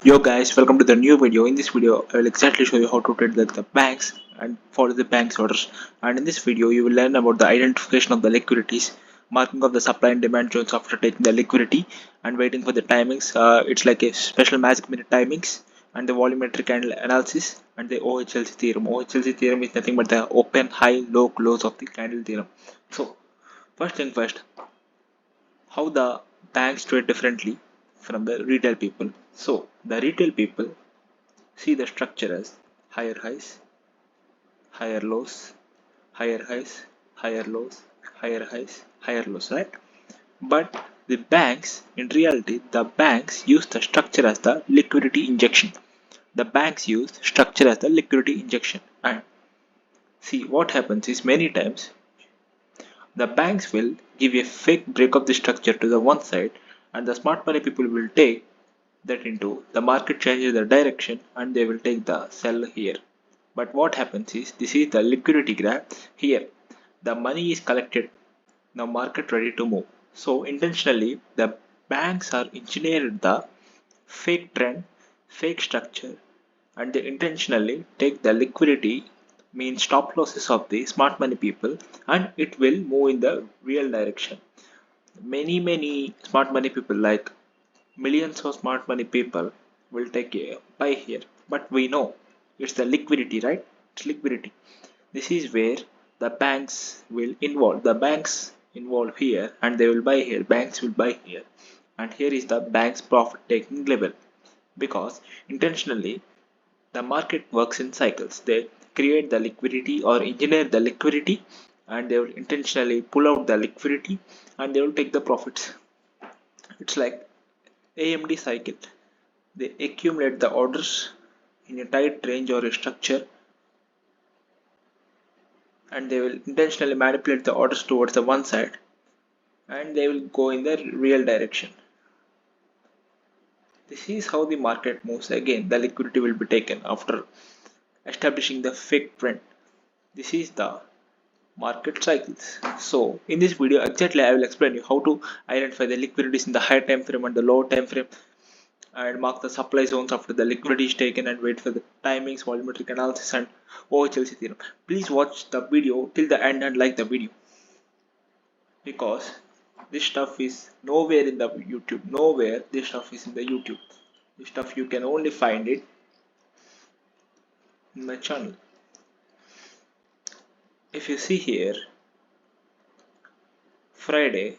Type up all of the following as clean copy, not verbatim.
Yo guys, welcome to the new video. In this video, I will exactly show you how to trade the banks and follow the bank's orders. And in this video, you will learn about the identification of the liquidities, marking of the supply and demand zones after taking the liquidity, and waiting for the timings. It's like a special magic minute timings, and the volumetric candle analysis, and the OHLC theorem. OHLC theorem is nothing but the open, high, low, close of the candle theorem. So, first thing first, how the banks trade differently from the retail people. So, the retail people see the structure as higher highs, higher lows, higher highs, higher lows, higher highs, higher lows, right? But the banks, in reality, the banks use the structure as the liquidity injection. The banks use structure as the liquidity injection. And see what happens is many times the banks will give a fake break of the structure to the one side, and the smart money people will take that into the market changes the direction and they will take the sell here. But what happens is this is the liquidity graph here. The money is collected, now market ready to move. So intentionally the banks are engineered the fake trend, fake structure, and they intentionally take the liquidity means stop losses of the smart money people and it will move in the real direction. Many smart money people like millions of smart money people will take a buy here, but we know it's the liquidity, right? It's liquidity. This is where the banks will involve. The banks involve here and they will buy here. Banks will buy here. And here is the bank's profit taking level because intentionally the market works in cycles. They create the liquidity or engineer the liquidity and they will intentionally pull out the liquidity and they will take the profits. It's like AMD cycle. They accumulate the orders in a tight range or a structure and they will intentionally manipulate the orders towards the one side and they will go in the real direction. This is how the market moves. Again, the liquidity will be taken after establishing the fake trend. This is the market cycles. So in this video exactly I will explain you how to identify the liquidities in the high time frame and the low time frame and mark the supply zones after the liquidity is taken and wait for the timings, volumetric analysis and OHLC theorem. Please watch the video till the end and like the video because this stuff is nowhere in the YouTube. Nowhere this stuff is in the YouTube. This stuff you can only find it in my channel. If you see here, Friday,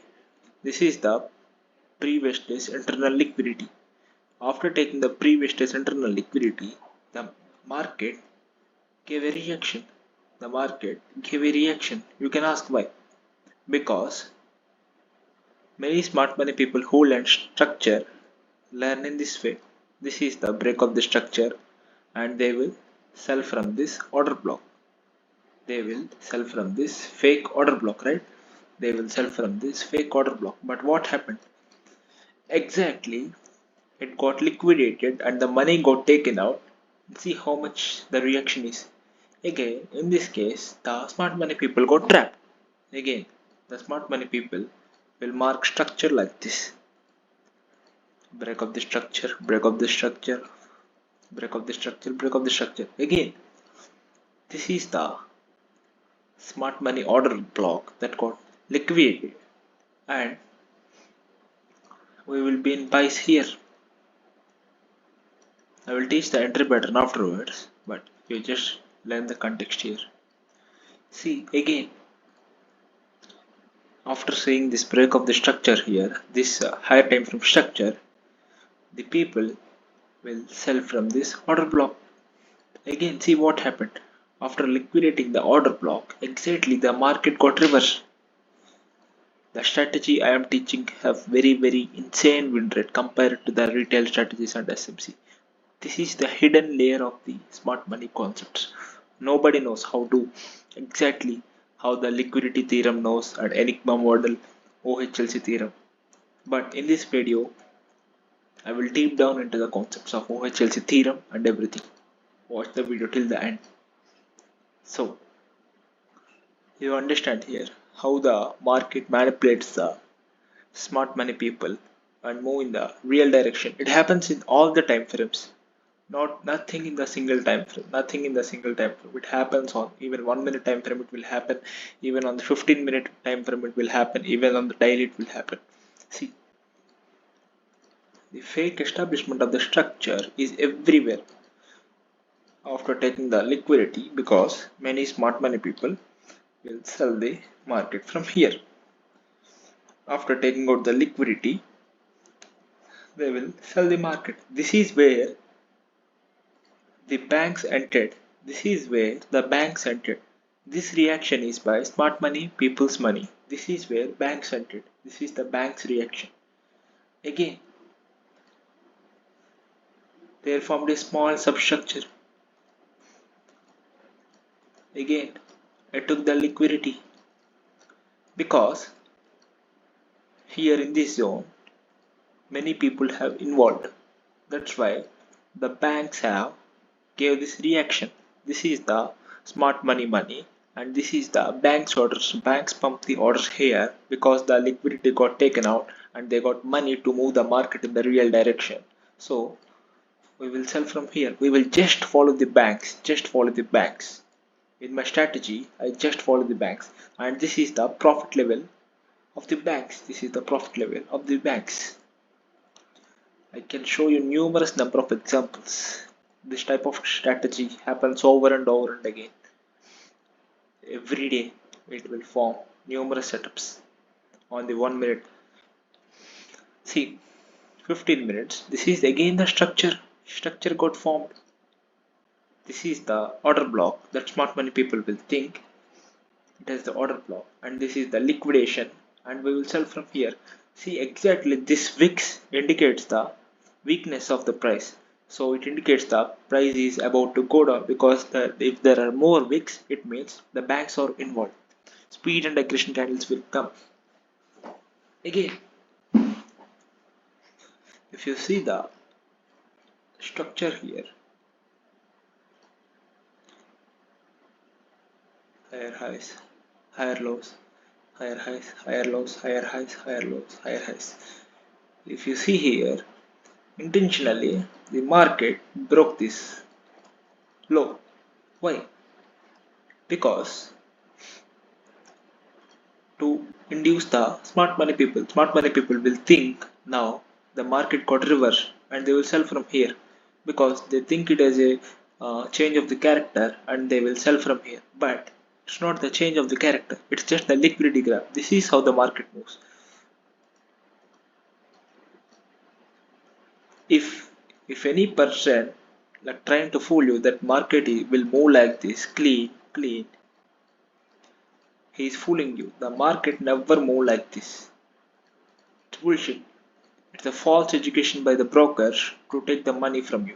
this is the previous day's internal liquidity. After taking the previous day's internal liquidity, the market gave a reaction. The market gave a reaction. You can ask why. Because many smart money people who learn structure learn in this way. This is the break of the structure and they will sell from this order block. They will sell from this fake order block, right? They will sell from this fake order block. But what happened? Exactly, it got liquidated and the money got taken out. See how much the reaction is. Again, in this case, the smart money people got trapped. Again, the smart money people will mark structure like this. Break of the structure, break of the structure, break of the structure, break of the structure. Again, this is the smart money order block that got liquidated and we will be in buys here. I will teach the entry pattern afterwards, but you just learn the context here. See again, after seeing this break of the structure here, this higher time frame structure, the people will sell from this order block. Again, see what happened. After liquidating the order block, exactly the market got reversed. The strategy I am teaching have very insane win rate compared to the retail strategies and SMC. This is the hidden layer of the smart money concepts. Nobody knows how to exactly how the liquidity theorem knows and Enigma model OHLC theorem. But in this video, I will deep down into the concepts of OHLC theorem and everything. Watch the video till the end. So you understand here how the market manipulates the smart money people and move in the real direction. It happens in all the time frames, not nothing in the single time frame, nothing in the single time frame. It happens on even 1 minute time frame, it will happen even on the 15-minute time frame, it will happen even on the daily, it will happen. See, the fake establishment of the structure is everywhere after taking the liquidity, because many smart money people will sell the market from here. After taking out the liquidity, they will sell the market. This is where the banks entered. This is where the banks entered. This reaction is by smart money, people's money. This is where banks entered. This is the bank's reaction. Again, they formed a small substructure. Again, I took the liquidity, because here in this zone, many people have involved. That's why the banks have gave this reaction. This is the smart money, and this is the bank's orders. Banks pump the orders here because the liquidity got taken out and they got money to move the market in the real direction. So we will sell from here. We will just follow the banks. Just follow the banks. In my strategy, I just follow the banks, and this is the profit level of the banks. This is the profit level of the banks. I can show you numerous number of examples. This type of strategy happens over and over and again. Every day it will form numerous setups on the 1 minute. See, 15 minutes. This is again the structure. Structure got formed. This is the order block that smart money people will think it has the order block, and this is the liquidation, and we will sell from here. See, exactly this wicks indicates the weakness of the price, so it indicates the price is about to go down, because if there are more wicks, it means the banks are involved. Speed and aggression candles will come. Again, if you see the structure here, higher highs, higher lows, higher highs, higher lows, higher highs, higher lows, higher highs. If you see here, intentionally the market broke this low. Why? Because to induce the smart money people will think now the market got reversed and they will sell from here, because they think it as a change of the character and they will sell from here. But it's not the change of the character, it's just the liquidity graph. This is how the market moves. If any person like trying to fool you that market will move like this clean, he is fooling you. The market never move like this. It's bullshit. It's a false education by the brokers to take the money from you.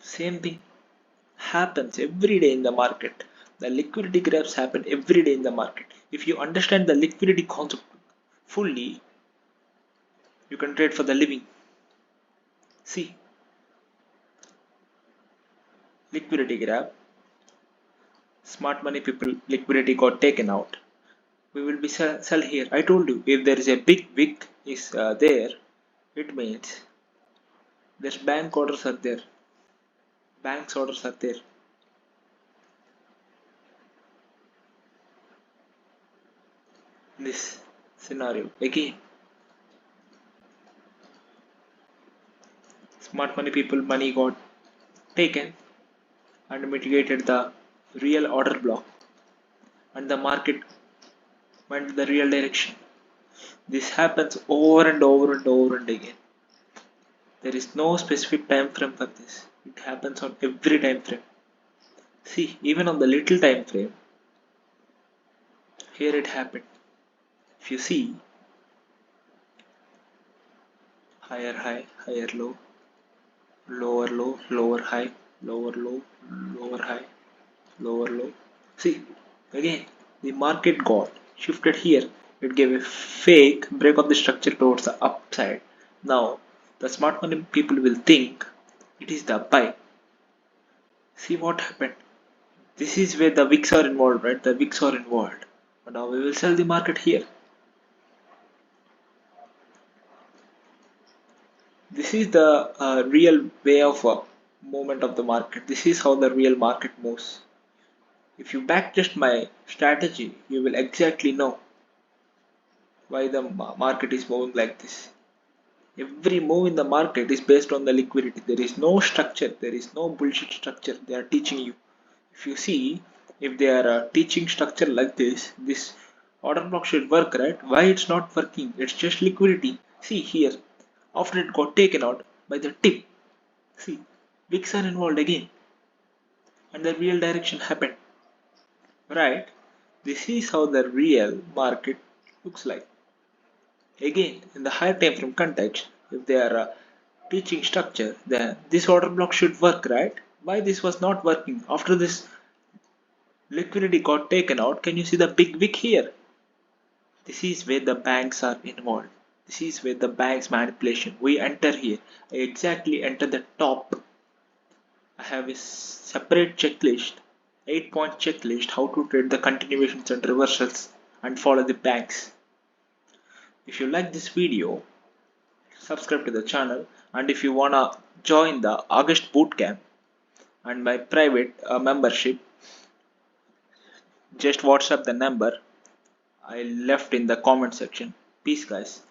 Same thing happens every day in the market. The liquidity graphs happen every day in the market. If you understand the liquidity concept fully, you can trade for the living. See, liquidity graph, smart money people liquidity got taken out. We will be sell here. I told you, if there is a big wick is there, it means there's bank orders are there. Banks orders are there. This scenario again, smart money people money got taken and mitigated the real order block, and the market went the real direction. This happens over and over and over and again. There is no specific time frame for this. It happens on every time frame. See, even on the little time frame, here it happened. If you see, higher high, higher low, lower high, lower low, lower high, lower low. See, again, the market got shifted here. It gave a fake break of the structure towards the upside. Now, the smart money people will think it is the buy. See what happened. This is where the wicks are involved, right? The wicks are involved. But now we will sell the market here. This is the real way of movement of the market. This is how the real market moves. If you backtest my strategy, you will exactly know why the market is moving like this. Every move in the market is based on the liquidity. There is no structure, there is no bullshit structure they are teaching you. If you see, if they are teaching structure like this order block should work, right? Why it's not working? It's just liquidity. See here, after it got taken out by the tip, see, wicks are involved again, and the real direction happened, right? This is how the real market looks like. Again, in the higher time frame context, if they are teaching structure, then this order block should work, right? Why this was not working? After this liquidity got taken out, can you see the big wick here? This is where the banks are involved. This is where the banks manipulation. We enter here. I exactly enter the top. I have a separate checklist, 8-point checklist, how to trade the continuations and reversals and follow the banks. If you like this video, subscribe to the channel, and if you wanna join the August bootcamp and my private membership, just WhatsApp the number I left in the comment section. Peace, guys.